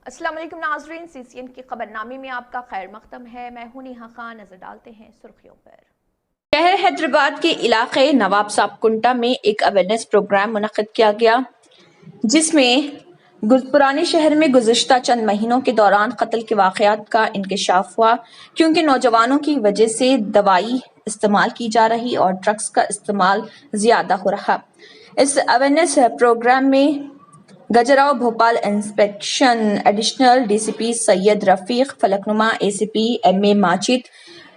अस्सलाम वालेकुम नाज़रीन, CCN की खबरनामे में आपका खैर मकदम है। मैं हूं नेहा खान। नजर डालते हैं सुर्खियों पर। शहर हैदराबाद के इलाके नवाब साहब कुंटा में एक अवेयरनेस प्रोग्राम मुनक्किद किया गया, जिसमें पुराने शहर में गुज़िश्ता चंद महीनों के दौरान कत्ल के वाक़यात का इंकशाफ हुआ, क्योंकि नौजवानों की वजह से दवाई इस्तेमाल की जा रही और ड्रग्स का इस्तेमाल ज़्यादा हो रहा। इस अवेयरनेस प्रोग्राम में Gajrao Bhopal inspection additional DCP Syed Rafiq, Falaknuma ACP MA Majid,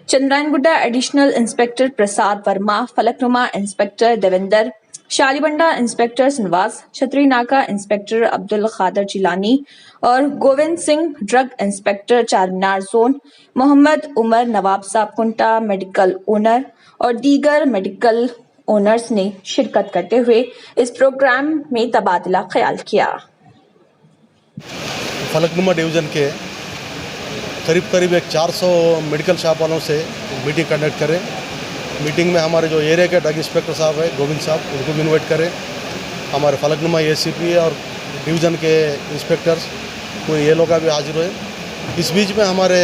Chandrayangutta additional inspector Prasad Varma, Falaknuma inspector Devender, Shalibanda inspector Nawaz, Chatri Naka inspector Abdul Khader Jilani और Govind Singh drug inspector Charminar zone, Mohammed Umar Nawab Saheb Kunta medical owner और दीगर मेडिकल ओनर्स ने शिरकत करते हुए इस प्रोग्राम में तबादला ख्याल किया। फलकनुमा डिवीज़न के करीब एक 400 मेडिकल शॉप वालों से मीटिंग कंडक्ट करें। मीटिंग में हमारे जो एरिया के ड्रग इंस्पेक्टर साहब हैं गोविंद साहब, उनको भी इन्वाइट करें। हमारे फलकनुमा ACP और डिवीज़न के इंस्पेक्टर्स कोई ये लोग भी हाजिर हुए। इस बीच में हमारे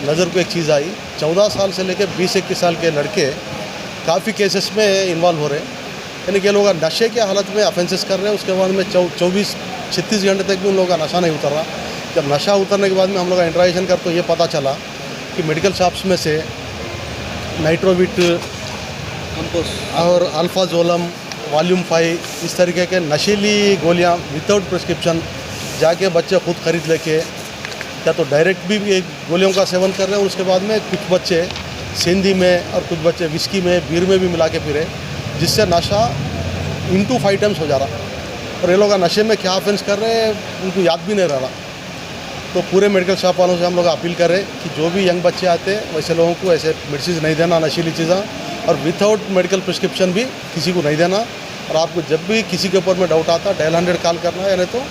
नज़र को एक चीज़ आई, 14 साल से लेकर 20-21 साल के लड़के काफ़ी केसेस में इन्वॉल्व हो रहे हैं। यानी कि ये लोग नशे के हालत में ऑफेंसेस कर रहे हैं, उसके बाद में 24-36 घंटे तक भी उन लोगों का नशा नहीं उतर रहा। जब नशा उतरने के बाद में हम लोग इंटरेक्शन कर तो ये पता चला कि मेडिकल शॉप्स में से नाइट्रोविट और अल्फाजोलम, वॉल्यूम 5 इस तरीके के नशीली गोलियां विदाउट प्रिस्क्रिप्शन जाके बच्चे खुद खरीद लेके या तो डायरेक्ट भी एक गोलियों का सेवन कर रहे हैं। और उसके बाद में कुछ बच्चे सिंधी में और कुछ बच्चे विस्की में, बीर में भी मिला के पी रहे, जिससे नशा इंटू 5 टाइम्स हो जा रहा। और ये लोग नशे में क्या ऑफेंस कर रहे हैं उनको याद भी नहीं रहा। तो पूरे मेडिकल शॉप वालों से हम लोग अपील करें कि जो भी यंग बच्चे आते हैं वैसे लोगों को ऐसे मेडिसिन नहीं देना, नशीली चीज़ें, और विदाउट मेडिकल प्रिस्क्रिप्शन भी किसी को नहीं देना। और आपको जब भी किसी के ऊपर में डाउट आता है डायल 100 कॉल करना है, नहीं तो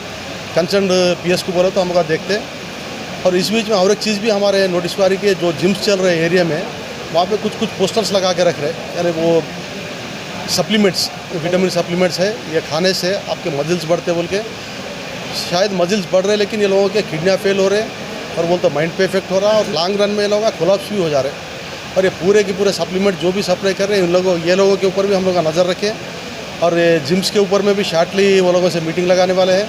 कंसर्न PS को बोलो तो हम लोग देखते हैं। और इस बीच में और एक चीज़ भी हमारे नोटिसवारी के जो जिम्स चल रहे एरिया में, वहाँ पे कुछ पोस्टर्स लगा के रख रहे, यानी वो सप्लीमेंट्स, विटामिन सप्लीमेंट्स है, ये खाने से आपके मजल्स बढ़ते बोल के। शायद मजल्स बढ़ रहे हैं लेकिन ये लोगों के किडनी फेल हो रहे हैं और बोल तो माइंड पे इफेक्ट हो रहा है और लॉन्ग रन में ये लोग कोलैप्स भी हो जा रहे हैं। और ये पूरे के पूरे सप्लीमेंट जो भी सप्लाई कर रहे हैं ये लोगों के ऊपर भी हम लोग नज़र रखें। और ये जिम्स के ऊपर में भी शार्टली वो लोगों से मीटिंग लगाने वाले हैं।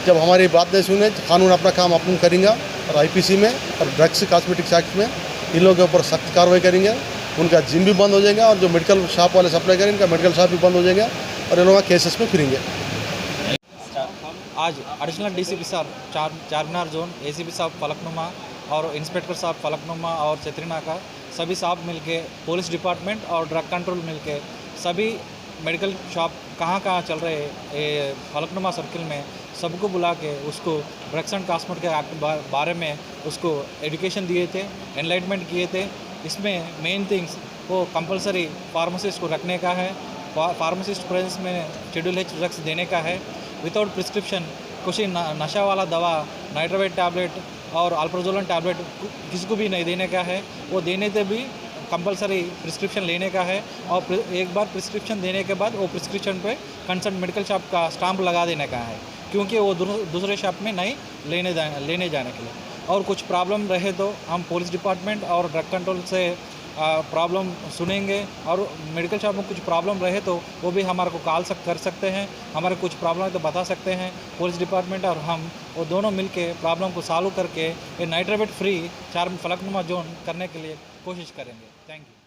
जब हमारी बात नहीं सुने कानून अपना काम अपन करेंगे और IPC में और ड्रग्स कॉस्मेटिक्स एक्ट में इन लोगों के ऊपर सख्त कार्रवाई करेंगे। उनका जिम भी बंद हो जाएगा और जो मेडिकल शॉप वाले सप्लाई करेंगे इनका मेडिकल शॉप भी बंद हो जाएगा और ये लोग केसेस में फिरेंगे। आज एडिशनल DCP साहब चारमीनार जोन, ACP साहब फलकनुमा और इंस्पेक्टर साहब फलकनुमा और छतरीना का सभी साहब मिलके, पुलिस डिपार्टमेंट और ड्रग कंट्रोल मिलके सभी मेडिकल शॉप कहाँ चल रहे हैं फलकनुमा सर्किल में सबको बुला के उसको ड्रग्स एंड कॉस्मेटिक के एक्ट बारे में उसको एजुकेशन दिए थे, एनलाइटमेंट किए थे। इसमें मेन थिंग्स वो कंपलसरी फार्मासिस्ट को रखने का है, फार्मासिस्ट प्रेजेंस में शेड्यूल H ड्रग्स देने का है, विदाउट प्रिस्क्रिप्शन कुछ नशा वाला दवा, नाइट्रोवेट टैबलेट और अल्प्राजोलन टैबलेट किसी को भी नहीं देने का है। वो देने से भी कंपलसरी प्रिस्क्रिप्शन लेने का है और एक बार प्रिस्क्रिप्शन देने के बाद वो प्रिस्क्रिप्शन पे कंसर्न मेडिकल शॉप का स्टाम्प लगा देने का है, क्योंकि वो दूसरे शॉप में नहीं लेने जाने के लिए। और कुछ प्रॉब्लम रहे तो हम पुलिस डिपार्टमेंट और ड्रग कंट्रोल से प्रॉब्लम सुनेंगे और मेडिकल शॉप में कुछ प्रॉब्लम रहे तो वो भी हमारे को कॉल कर सकते हैं। हमारे कुछ प्रॉब्लम है तो बता सकते हैं। पुलिस डिपार्टमेंट और हम वो दोनों मिलके प्रॉब्लम को सॉल्व करके ये नाइट्रोवेट फ्री फलकनुमा जोन करने के लिए कोशिश करेंगे। Thank you.